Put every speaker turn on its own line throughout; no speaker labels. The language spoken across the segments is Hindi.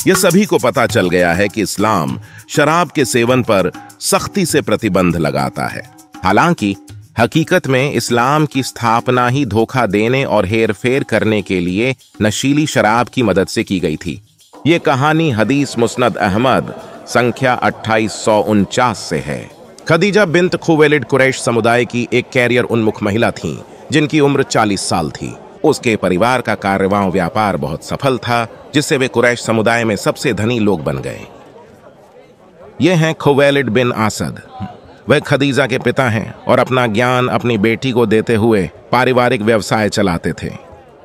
यह सभी को पता चल गया है कि इस्लाम शराब के सेवन पर सख्ती से प्रतिबंध लगाता है। हालांकि हकीकत में इस्लाम की स्थापना ही धोखा देने और हेरफेर करने के लिए नशीली शराब की मदद से की गई थी। ये कहानी हदीस मुस्नद अहमद संख्या 2849 से है। खदीजा बिन्त खुवैलिद कुरैश समुदाय की एक कैरियर उन्मुख महिला थीं, जिनकी उम्र 40 साल थी। उसके परिवार का कारवां व्यापार बहुत सफल था, जिससे वे कुरैश समुदाय में सबसे धनी लोग बन गए। ये हैं खुवैलिद बिन आसद। वह खदीजा के पिता हैं और अपना ज्ञान अपनी बेटी को देते हुए पारिवारिक व्यवसाय चलाते थे।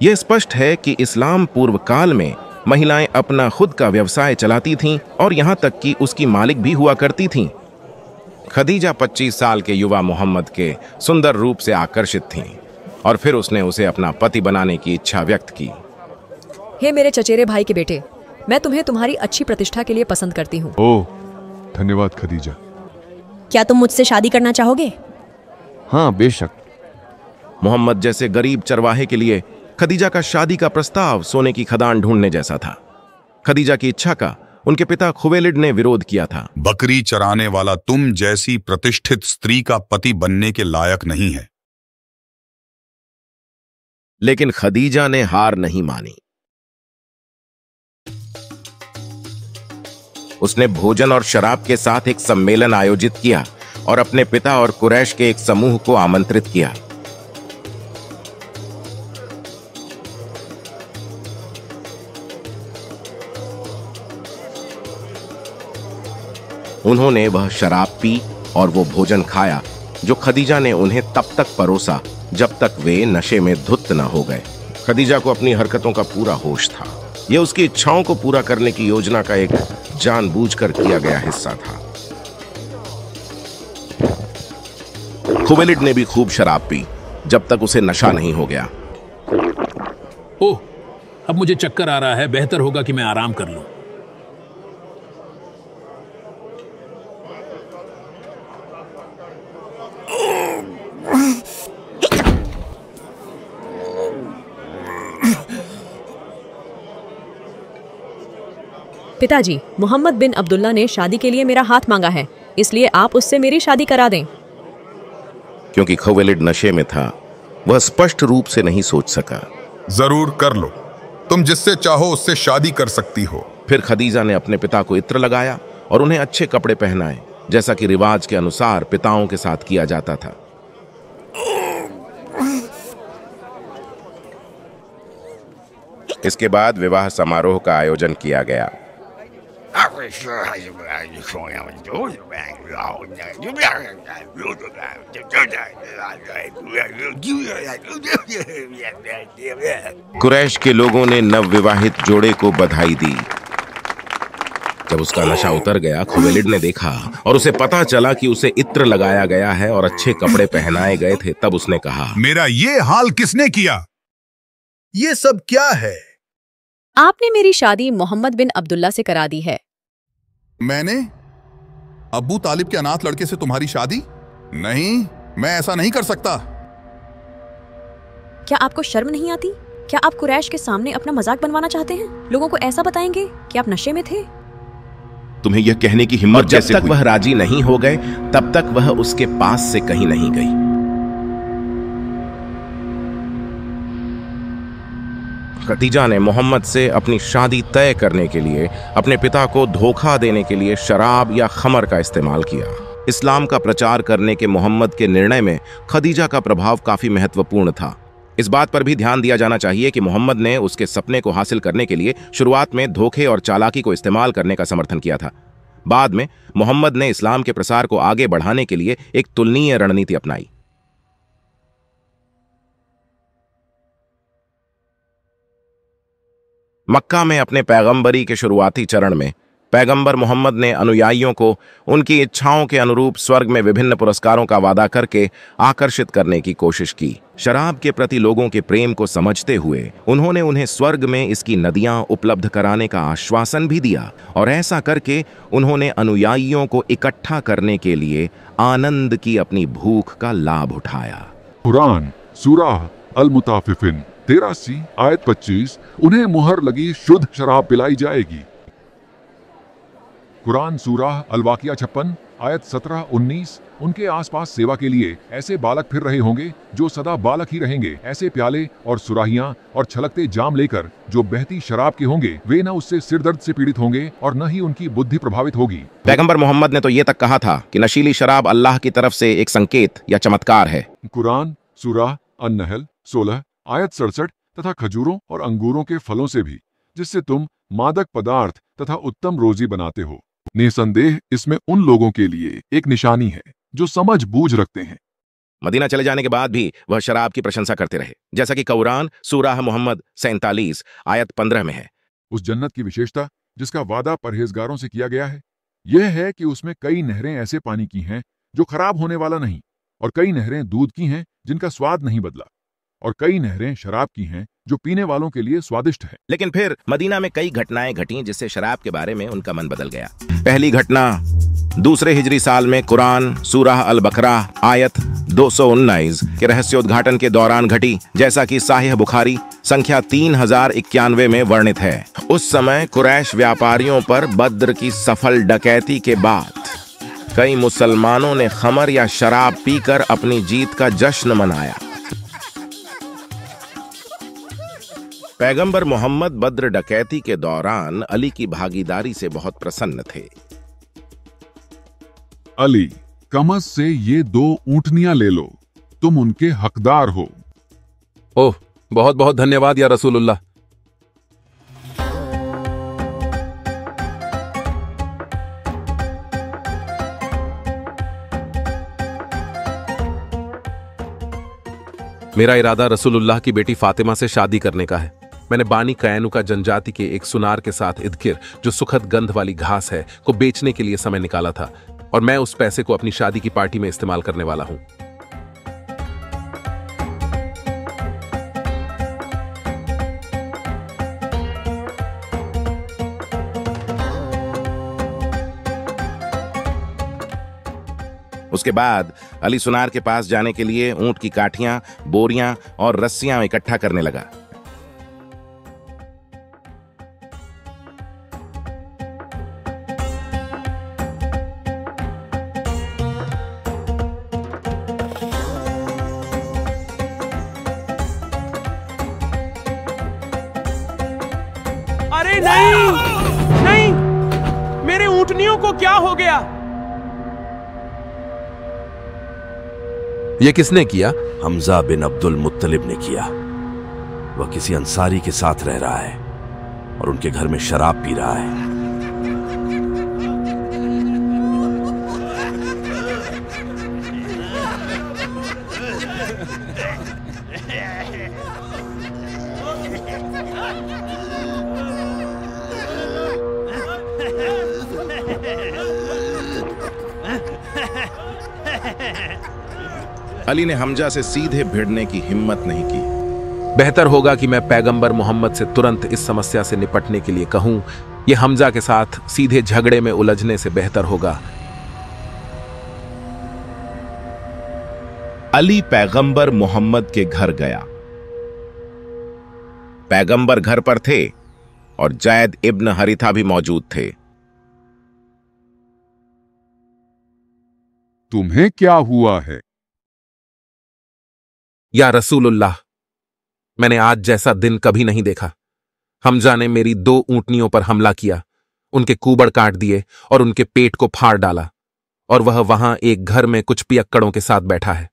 यह स्पष्ट है कि इस्लाम पूर्व काल में महिलाएं अपना खुद का व्यवसाय चलाती थीं और यहां तक कि उसकी मालिक भी हुआ करती थीं। खदीजा 25 साल के युवा मोहम्मद के सुंदर रूप से आकर्षित थीं और फिर उसने उसे अपना पति बनाने की इच्छा व्यक्त की।
हे मेरे चचेरे भाई के बेटे, मैं तुम्हें तुम्हारी अच्छी प्रतिष्ठा के लिए पसंद करती हूँ।
ओह, धन्यवाद खदीजा।
क्या तुम मुझसे शादी करना चाहोगे?
हाँ, बेशक।
मोहम्मद जैसे गरीब चरवाहे के लिए खदीजा का शादी का प्रस्ताव सोने की खदान ढूंढने जैसा था। खदीजा की इच्छा का उनके पिता खुवैलिद ने विरोध किया था।
बकरी चराने वाला तुम जैसी प्रतिष्ठित स्त्री का पति बनने के लायक नहीं है।
लेकिन खदीजा ने हार नहीं मानी। उसने भोजन और शराब के साथ एक सम्मेलन आयोजित किया और अपने पिता और कुरैश के एक समूह को आमंत्रित किया। उन्होंने वह शराब पी और वो भोजन खाया जो खदीजा ने उन्हें तब तक परोसा जब तक वे नशे में धुत न हो गए। खदीजा को अपनी हरकतों का पूरा होश था। यह उसकी इच्छाओं को पूरा करने की योजना का एक जानबूझकर किया गया हिस्सा था। खुवैलिद ने भी खूब शराब पी जब तक उसे नशा नहीं हो गया।
ओह, अब मुझे चक्कर आ रहा है। बेहतर होगा कि मैं आराम कर लूं।
पिताजी, मोहम्मद बिन अब्दुल्ला ने शादी के लिए मेरा हाथ मांगा है, इसलिए आप उससे मेरी शादी करा दें।
क्योंकि खुवैलिद नशे में था, वह स्पष्ट रूप से नहीं सोच सका।
जरूर कर लो, तुम जिससे चाहो उससे शादी कर सकती हो।
फिर खदीजा ने अपने पिता को इत्र लगाया और उन्हें अच्छे कपड़े पहनाए, जैसा कि रिवाज के अनुसार पिताओं के साथ किया जाता था। इसके बाद विवाह समारोह का आयोजन किया गया। कुरैश के लोगों ने नवविवाहित जोड़े को बधाई दी। जब उसका नशा उतर गया, खुवैलिद ने देखा और उसे पता चला कि उसे इत्र लगाया गया है और अच्छे कपड़े पहनाए गए थे, तब उसने कहा,
मेरा ये हाल किसने किया?
ये सब क्या है?
आपने मेरी शादी मोहम्मद बिन अब्दुल्ला से करा दी है।
मैंने अब्बू तालिब के अनाथ लड़के से तुम्हारी शादी? नहीं, मैं ऐसा नहीं कर सकता।
क्या आपको शर्म नहीं आती? क्या आप कुरैश के सामने अपना मजाक बनवाना चाहते हैं? लोगों को ऐसा बताएंगे कि आप नशे में थे?
तुम्हें यह कहने की हिम्मत जब तक वह राजी नहीं हो गए, तब तक वह उसके पास से कहीं नहीं गई। खदीजा ने मोहम्मद से अपनी शादी तय करने के लिए अपने पिता को धोखा देने के लिए शराब या खमर का इस्तेमाल किया। इस्लाम का प्रचार करने के मोहम्मद के निर्णय में खदीजा का प्रभाव काफी महत्वपूर्ण था। इस बात पर भी ध्यान दिया जाना चाहिए कि मोहम्मद ने उसके सपने को हासिल करने के लिए शुरुआत में धोखे और चालाकी को इस्तेमाल करने का समर्थन किया था। बाद में मोहम्मद ने इस्लाम के प्रसार को आगे बढ़ाने के लिए एक तुलनीय रणनीति अपनाई। मक्का में अपने पैगंबरी के शुरुआती चरण में पैगंबर मोहम्मद ने अनुयायियों को उनकी इच्छाओं के अनुरूप स्वर्ग में विभिन्न पुरस्कारों का वादा करके आकर्षित करने की कोशिश की। शराब के प्रति लोगों के प्रेम को समझते हुए उन्होंने उन्हें स्वर्ग में इसकी नदियां उपलब्ध कराने का आश्वासन भी दिया, और ऐसा करके उन्होंने अनुयायियों को इकट्ठा करने के लिए आनंद की अपनी भूख का लाभ उठाया।
कुरान सूरह अल-मुताफिफिन 83 आयत 25, उन्हें मुहर लगी शुद्ध शराब पिलाई जाएगी। कुरान सूरह अल-वाक़िया 56 आयत 17-19। उनके आसपास सेवा के लिए ऐसे बालक फिर रहे होंगे जो सदा बालक ही रहेंगे, ऐसे प्याले और सुराहियां और छलकते जाम लेकर जो बहती शराब के होंगे। वे न उससे सिर दर्द से पीड़ित होंगे और न ही उनकी बुद्धि प्रभावित होगी।
पैगंबर मोहम्मद ने तो ये तक कहा था कि नशीली शराब अल्लाह की तरफ से एक संकेत या चमत्कार है।
कुरान सूरह अन-नहल 16 आयत 67 तथा खजूरों और अंगूरों के फलों से भी, जिससे तुम मादक पदार्थ तथा उत्तम रोजी बनाते हो। निसंदेह इसमें उन लोगों के लिए एक निशानी है जो समझ बूझ रखते हैं।
मदीना चले जाने के बाद भी वह शराब की प्रशंसा करते रहे, जैसा कि कुरान सूरह मोहम्मद 47 आयत 15 में है।
उस जन्नत की विशेषता जिसका वादा परहेजगारों से किया गया है, यह है कि उसमें कई नहरें ऐसे पानी की हैं जो खराब होने वाला नहीं, और कई नहरें दूध की हैं जिनका स्वाद नहीं बदला, और कई नहरें शराब की हैं जो पीने वालों के लिए स्वादिष्ट है।
लेकिन फिर मदीना में कई घटनाएं घटीं जिससे शराब के बारे में उनका मन बदल गया। पहली घटना 2 हिजरी साल में कुरान सूरह अल-बकरा आयत 219 के रहस्योद्घाटन के दौरान घटी, जैसा कि साहिह बुखारी संख्या 3091 में वर्णित है। उस समय कुरैश व्यापारियों पर बद्र की सफल डकैती के बाद कई मुसलमानों ने खमर या शराब पीकर अपनी जीत का जश्न मनाया। पैगंबर मोहम्मद बद्र डकैती के दौरान अली की भागीदारी से बहुत प्रसन्न थे।
अली, कमस से ये 2 ऊँटनियां ले लो, तुम उनके हकदार हो।
ओह, बहुत बहुत धन्यवाद या रसूलुल्लाह। मेरा इरादा रसूलुल्लाह की बेटी फातिमा से शादी करने का है। मैंने बानी कैनुका जनजाति के एक सुनार के साथ इदकिर, जो सुखद गंध वाली घास है, को बेचने के लिए समय निकाला था, और मैं उस पैसे को अपनी शादी की पार्टी में इस्तेमाल करने वाला हूं।
उसके बाद अली सुनार के पास जाने के लिए ऊंट की काठियां, बोरियां और रस्सियां इकट्ठा करने लगा।
अरे नहीं, नहीं, मेरे ऊंटनियों को क्या हो गया?
ये किसने किया?
हमजा बिन अब्दुल मुत्तलिब ने किया। वह किसी अंसारी के साथ रह रहा है और उनके घर में शराब पी रहा है।
अली ने हमजा से सीधे भिड़ने की हिम्मत नहीं की।
बेहतर होगा कि मैं पैगंबर मोहम्मद से तुरंत इस समस्या से निपटने के लिए कहूं। यह हमजा के साथ सीधे झगड़े में उलझने से बेहतर होगा।
अली पैगंबर मोहम्मद के घर गया। पैगंबर घर पर थे और जैद इब्न हरिथा भी मौजूद थे।
तुम्हें क्या हुआ है?
या रसूलुल्लाह, मैंने आज जैसा दिन कभी नहीं देखा। हमजा ने मेरी 2 ऊंटनियों पर हमला किया, उनके कूबड़ काट दिए और उनके पेट को फाड़ डाला, और वह वहां एक घर में कुछ पियक्कड़ों के साथ बैठा है।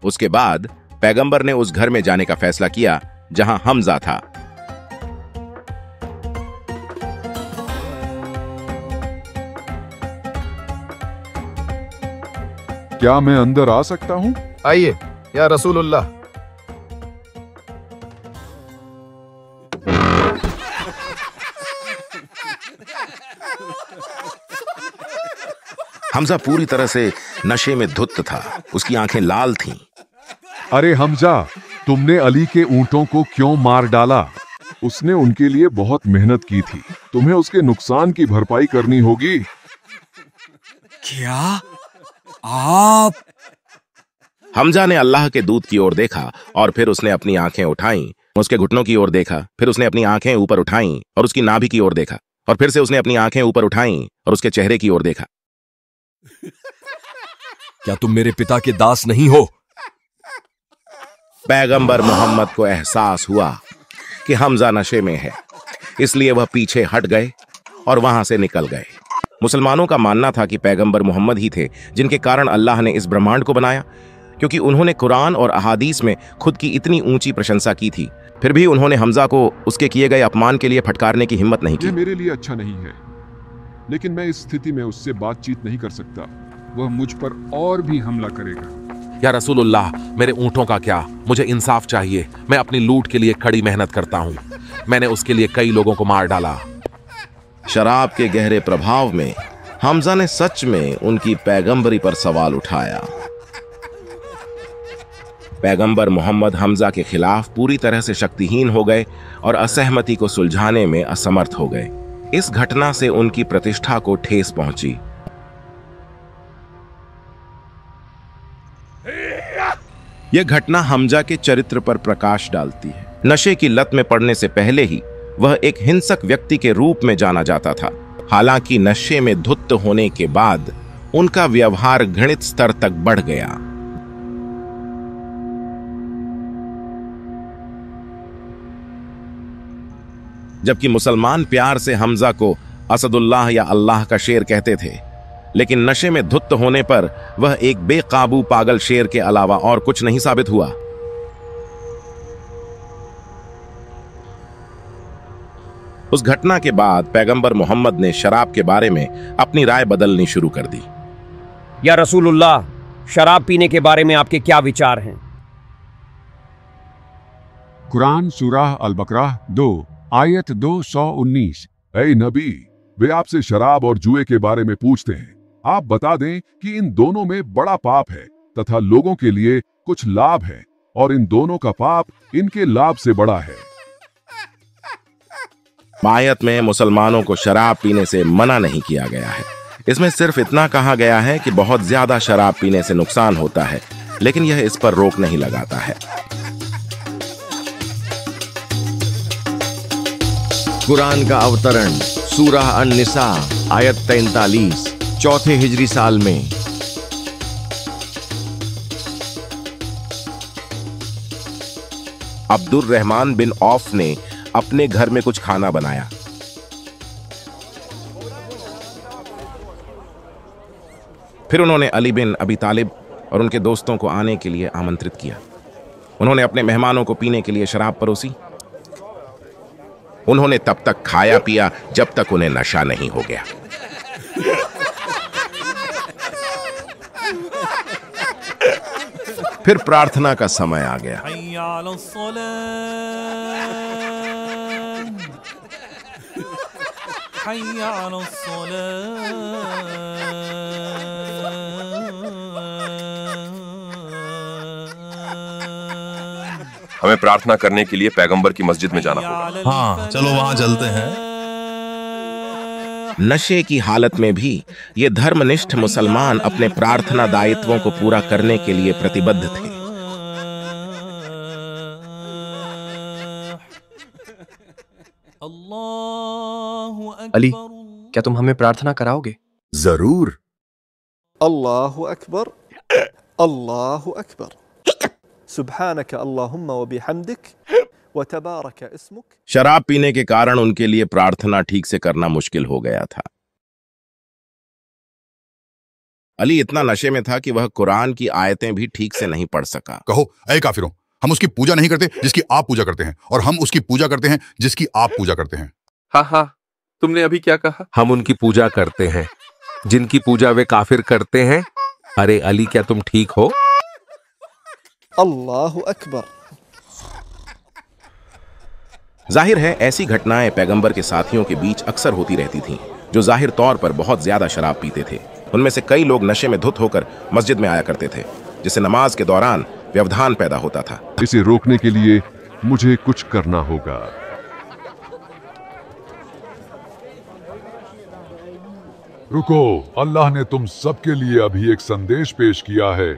उसके बाद पैगंबर ने उस घर में जाने का फैसला किया जहां हमजा था।
क्या मैं अंदर आ सकता हूं?
आइए या रसूलुल्लाह।
हमजा पूरी तरह से नशे में धुत था, उसकी आंखें लाल थीं।
अरे हमजा, तुमने अली के ऊंटों को क्यों मार डाला? उसने उनके लिए बहुत मेहनत की थी, तुम्हें उसके नुकसान की भरपाई करनी होगी।
क्या आप
हमजा ने अल्लाह के दूत की ओर देखा और फिर उसने अपनी आंखें उठाईं। उसके घुटनों की ओर देखा, फिर उसने अपनी आंखें ऊपर उठाईं और उसकी नाभि की ओर देखा, और फिर से उसने अपनी आंखें ऊपर उठाईं और उसके चेहरे की ओर देखा।
क्या तुम मेरे पिता के दास नहीं हो?
पैगंबर मोहम्मद को एहसास हुआ कि हमजा नशे में है, इसलिए वह पीछे हट गए और वहां से निकल गए। मुसलमानों का मानना था कि पैगंबर मोहम्मद ही थे जिनके कारण अल्लाह ने इस ब्रह्मांड को बनाया, क्योंकि उन्होंने कुरान और अहादीस में खुद की इतनी ऊंची प्रशंसा की थी। फिर भी उन्होंने हमजा को उसके किए गए अपमान के लिए फटकारने की हिम्मत नहीं की।
ये मेरे लिए अच्छा नहीं है, लेकिन मैं इस स्थिति में उससे बातचीत नहीं कर सकता। वह मुझ पर और भी हमला करेगा।
या रसूलुल्लाह, मेरे ऊंटों का क्या? मुझे इंसाफ चाहिए। मैं अपनी लूट के लिए कड़ी मेहनत करता हूँ। मैंने उसके लिए कई लोगों को मार डाला।
शराब के गहरे प्रभाव में हमजा ने सच में उनकी पैगंबरी पर सवाल उठाया। पैगंबर मोहम्मद हमजा के खिलाफ पूरी तरह से शक्तिहीन हो गए और असहमति को सुलझाने में असमर्थ हो गए। इस घटना से उनकी प्रतिष्ठा को ठेस पहुंची। यह घटना हमजा के चरित्र पर प्रकाश डालती है। नशे की लत में पड़ने से पहले ही वह एक हिंसक व्यक्ति के रूप में जाना जाता था। हालांकि नशे में धुत होने के बाद उनका व्यवहार घृणित स्तर तक बढ़ गया। जबकि मुसलमान प्यार से हमजा को असदुल्लाह या अल्लाह का शेर कहते थे, लेकिन नशे में धुत होने पर वह एक बेकाबू पागल शेर के अलावा और कुछ नहीं साबित हुआ। उस घटना के बाद पैगंबर मोहम्मद ने शराब के बारे में अपनी राय बदलनी शुरू कर दी।
या रसूलुल्लाह, शराब पीने के बारे में आपके क्या विचार हैं?
कुरान सूरह अल बकरा 2 आयत 219। ऐ नबी, वे आपसे शराब और जुए के बारे में पूछते हैं। आप बता दें कि इन दोनों में बड़ा पाप है तथा लोगों के लिए कुछ लाभ है, और इन दोनों का पाप इनके लाभ से बड़ा है।
आयत में मुसलमानों को शराब पीने से मना नहीं किया गया है। इसमें सिर्फ इतना कहा गया है कि बहुत ज्यादा शराब पीने से नुकसान होता है, लेकिन यह इस पर रोक नहीं लगाता है।
कुरान का अवतरण सूरह अन-निसा आयत 43 चौथे हिजरी साल में।
अब्दुर रहमान बिन औफ ने अपने घर में कुछ खाना बनाया। फिर उन्होंने अली बिन अबी तालिब और उनके दोस्तों को आने के लिए आमंत्रित किया। उन्होंने अपने मेहमानों को पीने के लिए शराब परोसी। उन्होंने तब तक खाया पिया जब तक उन्हें नशा नहीं हो गया। फिर प्रार्थना का समय आ गया।
हमें प्रार्थना करने के लिए पैगंबर की मस्जिद में जाना होगा।
हाँ, चलो वहां चलते हैं।
नशे की हालत में भी ये धर्मनिष्ठ मुसलमान अपने प्रार्थना दायित्वों को पूरा करने के लिए प्रतिबद्ध थे।
अली, क्या तुम हमें प्रार्थना कराओगे?
जरूर।
अल्लाहु अकबर, अल्लाहु अकबर, सुब्हानक अल्लाहुम्मा व बिहम्दिक व तबारक इस्मुक।
शराब पीने के कारण उनके लिए प्रार्थना ठीक से करना मुश्किल हो गया था। अली इतना नशे में था कि वह कुरान की आयतें भी ठीक से नहीं पढ़ सका।
कहो, ऐ काफिरों, हम उसकी पूजा नहीं करते जिसकी आप पूजा करते हैं, और हम उसकी पूजा करते हैं जिसकी आप पूजा करते हैं।
हाँ हाँ, तुमने अभी क्या कहा? हम उनकी पूजा करते हैं जिनकी पूजा वे काफिर करते हैं। अरे अली, क्या तुम ठीक हो?
अल्लाहु अकबर।
जाहिर है ऐसी घटनाएं पैगंबर के साथियों के बीच अक्सर होती रहती थीं, जो जाहिर तौर पर बहुत ज्यादा शराब पीते थे। उनमें से कई लोग नशे में धुत होकर मस्जिद में आया करते थे, जिससे नमाज के दौरान व्यवधान पैदा होता था।
इसे रोकने के लिए मुझे कुछ करना होगा। रुको, अल्लाह ने तुम सबके लिए अभी एक संदेश पेश किया है।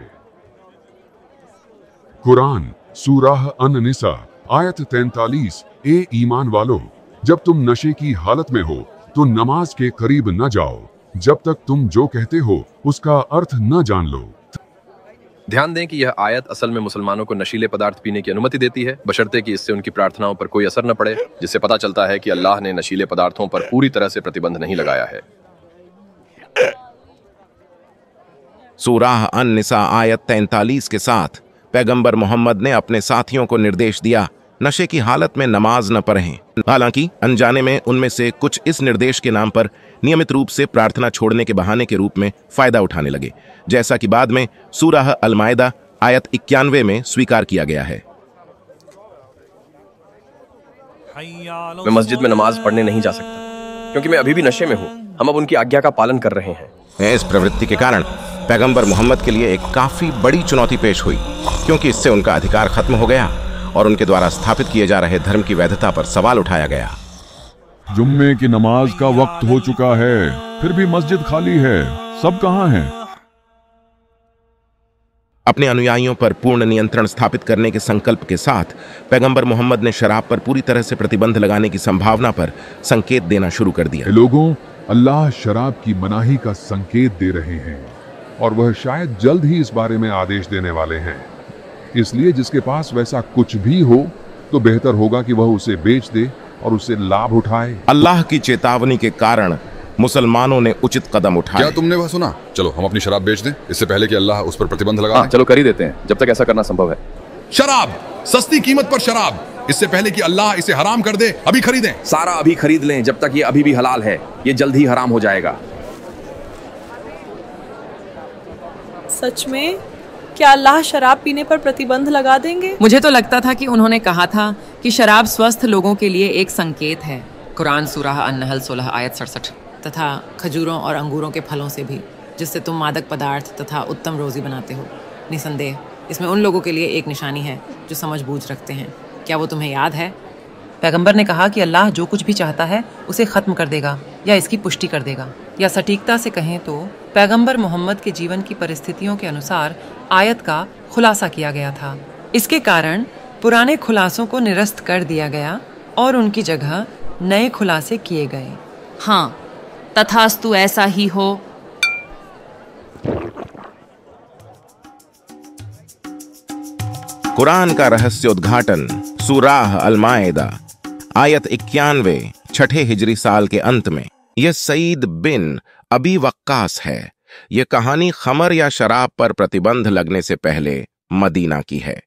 कुरान सूरह अन-निसा आयत 43। ए ईमान वालो, जब तुम नशे की हालत में हो तो नमाज के करीब न जाओ जब तक तुम जो कहते हो उसका अर्थ न जान लो।
ध्यान दें कि यह आयत असल में मुसलमानों को नशीले पदार्थ पीने की अनुमति देती है, बशर्ते कि इससे उनकी प्रार्थनाओं पर कोई असर न पड़े, जिससे पता चलता है कि अल्लाह ने नशीले पदार्थों पर पूरी तरह से प्रतिबंध नहीं लगाया है।
सूरह अन-निसा आयत 43 के साथ पैगंबर मोहम्मद ने अपने साथियों को निर्देश दिया नशे की हालत में नमाज न पढ़ें। हालांकि अनजाने में उनमें से कुछ इस निर्देश के नाम पर नियमित रूप से प्रार्थना छोड़ने के बहाने के रूप में फायदा उठाने लगे, जैसा कि बाद में सूरह अल-माइदा आयत 91 में स्वीकार किया गया है।
मैं मस्जिद में नमाज पढ़ने नहीं जा सकता क्योंकि मैं अभी भी नशे में हूँ। हम अब उनकी आज्ञा का पालन कर रहे हैं।
इस प्रवृत्ति के कारण पैगंबर मोहम्मद के लिए एक काफी बड़ी चुनौती पेश हुई, क्योंकि इससे उनका अधिकार खत्म हो गया और उनके द्वारा स्थापित किए जा रहे धर्म की वैधता पर सवाल उठाया गया।
जुम्मे की नमाज का वक्त हो चुका है, फिर भी मस्जिद खाली है, सब कहाँ हैं?
अपने अनुयायियों पर पूर्ण नियंत्रण स्थापित करने के संकल्प के साथ पैगंबर मोहम्मद ने शराब पर पूरी तरह से प्रतिबंध लगाने की संभावना पर संकेत देना शुरू कर दिया।
लोगों, अल्लाह शराब की मनाही का संकेत दे रहे हैं और वह शायद जल्द ही इस बारे में आदेश देने वाले हैं। इसलिए जिसके पास वैसा कुछ भी हो तो बेहतर होगा कि वह उसे बेच दे और उससे लाभ उठाए।
अल्लाह की चेतावनी के कारण मुसलमानों ने उचित कदम उठाए।
क्या तुमने वह सुना? चलो हम अपनी शराब बेच दें इससे पहले कि अल्लाह उस पर प्रतिबंध लगा दे।
चलो कर ही देते हैं, जब तक ऐसा करना संभव है।
शराब, सस्ती कीमत पर शराब, इससे पहले कि अल्लाह इसे हराम कर दे अभी खरीदें।
सारा अभी खरीद लें जब तक ये अभी भी हलाल है, ये जल्द ही हराम हो जाएगा।
सच में? क्या अल्लाह शराब पीने पर प्रतिबंध लगा देंगे?
मुझे तो लगता था कि उन्होंने कहा था कि शराब स्वस्थ लोगों के लिए एक संकेत है। कुरान सूरह अन-नहल 16 आयत 67। तथा खजूरों और अंगूरों के फलों से भी, जिससे तुम मादक पदार्थ तथा उत्तम रोजी बनाते हो। निसंदेह इसमें उन लोगों के लिए एक निशानी है जो समझ बूझ रखते हैं। क्या वो तुम्हें याद है? पैगंबर ने कहा कि अल्लाह जो कुछ भी चाहता है उसे ख़त्म कर देगा या इसकी पुष्टि कर देगा। या सटीकता से कहें तो पैगंबर मोहम्मद के जीवन की परिस्थितियों के अनुसार आयत का खुलासा किया गया था। इसके कारण पुराने खुलासों को निरस्त कर दिया गया और उनकी जगह नए खुलासे किए गए।
हाँ, तथास्तु ऐसा ही हो।
कुरान का रहस्य उद्घाटन सूरह अल-माइदा आयत 91 छठे हिजरी साल के अंत में। यह सईद बिन अबी वक्कास है। यह कहानी खमर या शराब पर प्रतिबंध लगने से पहले मदीना की है।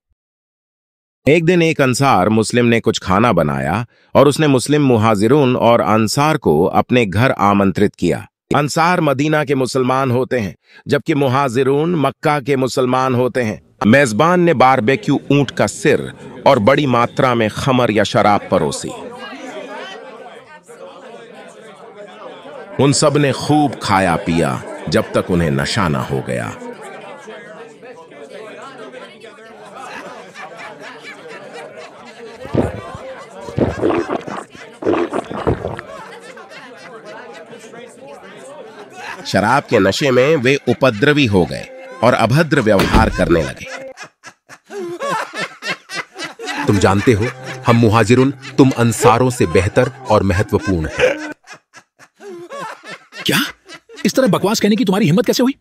एक दिन एक अंसार मुस्लिम ने कुछ खाना बनाया और उसने मुस्लिम मुहाजिरून और अंसार को अपने घर आमंत्रित किया। अंसार मदीना के मुसलमान होते हैं जबकि मुहाजिरून मक्का के मुसलमान होते हैं। मेजबान ने बारबेक्यू ऊंट का सिर और बड़ी मात्रा में खमर या शराब परोसी। उन सब ने खूब खाया पिया जब तक उन्हें नशा न हो गया। शराब के नशे में वे उपद्रवी हो गए और अभद्र व्यवहार करने लगे।
तुम जानते हो, हम मुहाजिरून तुम अंसारों से बेहतर और महत्वपूर्ण हैं।
क्या? इस तरह बकवास कहने की तुम्हारी हिम्मत कैसे हुई?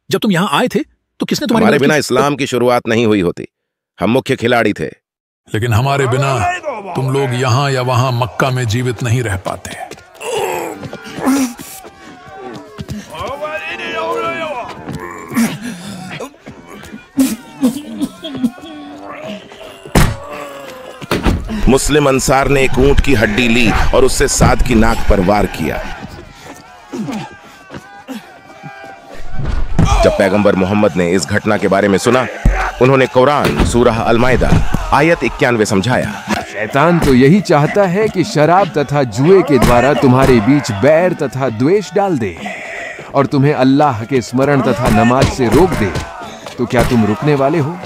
जब तुम यहाँ आए थे तो किसने तुम्हारी
हमारे बिना इस्लाम की शुरुआत नहीं हुई होती। हम मुख्य खिलाड़ी थे,
लेकिन हमारे बिना तुम लोग यहाँ या वहां मक्का में जीवित नहीं रह पाते।
मुस्लिम अंसार ने एक ऊंट की हड्डी ली और उससे साद की नाक पर वार किया। जब पैगंबर मोहम्मद ने इस घटना के बारे में सुना, उन्होंने कुरान सूरह अल-माइदा आयत 91 समझाया।
शैतान तो यही चाहता है कि शराब तथा जुए के द्वारा तुम्हारे बीच बैर तथा द्वेष डाल दे और तुम्हें अल्लाह के स्मरण तथा नमाज से रोक दे। तो क्या तुम रुकने वाले हो?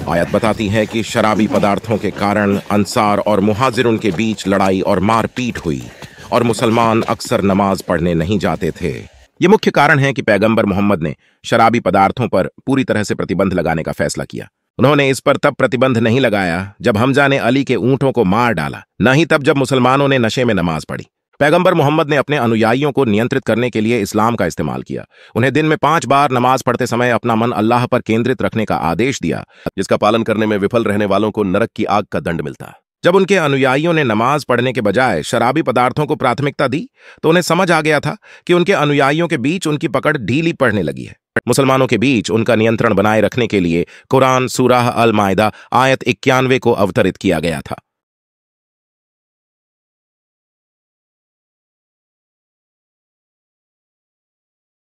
आयत बताती है कि शराबी पदार्थों के कारण अंसार और मुहाजिरून के बीच लड़ाई और मारपीट हुई और मुसलमान अक्सर नमाज पढ़ने नहीं जाते थे। ये मुख्य कारण है कि पैगंबर मोहम्मद ने शराबी पदार्थों पर पूरी तरह से प्रतिबंध लगाने का फैसला किया। उन्होंने इस पर तब प्रतिबंध नहीं लगाया जब हमजा ने अली के ऊंटों को मार डाला, न ही तब जब मुसलमानों ने नशे में नमाज पढ़ी। पैगंबर मोहम्मद ने अपने अनुयायियों को नियंत्रित करने के लिए इस्लाम का इस्तेमाल किया। उन्हें दिन में 5 बार नमाज पढ़ते समय अपना मन अल्लाह पर केंद्रित रखने का आदेश दिया,
जिसका पालन करने में विफल रहने वालों को नरक की आग का दंड मिलता।
जब उनके अनुयायियों ने नमाज पढ़ने के बजाय शराबी पदार्थों को प्राथमिकता दी तो उन्हें समझ आ गया था कि उनके अनुयायियों के बीच उनकी पकड़ ढीली पड़ने लगी है। मुसलमानों के बीच उनका नियंत्रण बनाए रखने के लिए कुरान सूरह अल माइदा आयत 91 को अवतरित किया गया था।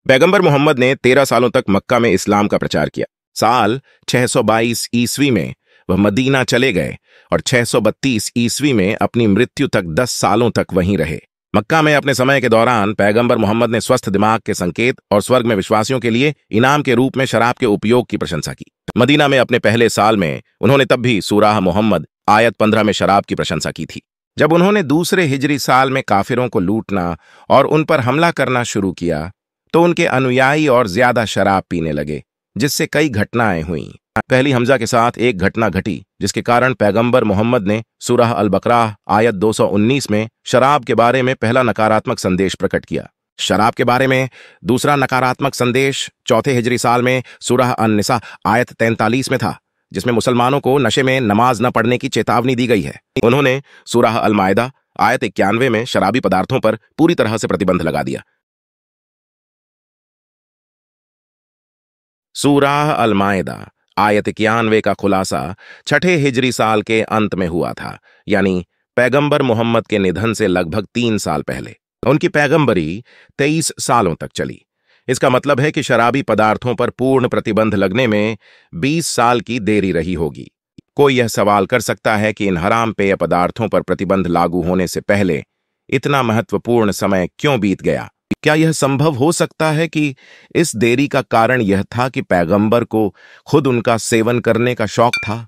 पैगंबर मोहम्मद ने 13 सालों तक मक्का में इस्लाम का प्रचार किया। साल 622 ईस्वी में वह मदीना चले गए और 632 ईस्वी में अपनी मृत्यु तक 10 सालों तक वहीं रहे। मक्का में अपने समय के दौरान पैगंबर मोहम्मद ने स्वस्थ दिमाग के संकेत और स्वर्ग में विश्वासियों के लिए इनाम के रूप में शराब के उपयोग की प्रशंसा की। मदीना में अपने पहले साल में उन्होंने तब भी सूरह मोहम्मद आयत 15 में शराब की प्रशंसा की थी। जब उन्होंने दूसरे हिजरी साल में काफिरों को लूटना और उन पर हमला करना शुरू किया तो उनके अनुयायी और ज्यादा शराब पीने लगे, जिससे कई घटनाएं हुईं। पहली हमजा के साथ एक घटना घटी जिसके कारण पैगंबर मोहम्मद ने सूरह अल बकरा आयत 219 में शराब के बारे में पहला नकारात्मक संदेश प्रकट किया। शराब के बारे में दूसरा नकारात्मक संदेश चौथे हिजरी साल में सूरह अन-निसा आयत 43 में था, जिसमें मुसलमानों को नशे में नमाज न पढ़ने की चेतावनी दी गई है। उन्होंने सूरह अल माइदा आयत 91 में शराबी पदार्थों पर पूरी तरह से प्रतिबंध लगा दिया। सूरह अल माइदा आयत 91 का खुलासा छठे हिजरी साल के अंत में हुआ था, यानी पैगंबर मोहम्मद के निधन से लगभग 3 साल पहले। उनकी पैगंबरी 23 सालों तक चली। इसका मतलब है कि शराबी पदार्थों पर पूर्ण प्रतिबंध लगने में 20 साल की देरी रही होगी। कोई यह सवाल कर सकता है कि इन हराम पेय पदार्थों पर प्रतिबंध लागू होने से पहले इतना महत्वपूर्ण समय क्यों बीत गया? क्या यह संभव हो सकता है कि इस देरी का कारण यह था कि पैगंबर को खुद उनका सेवन करने का शौक था?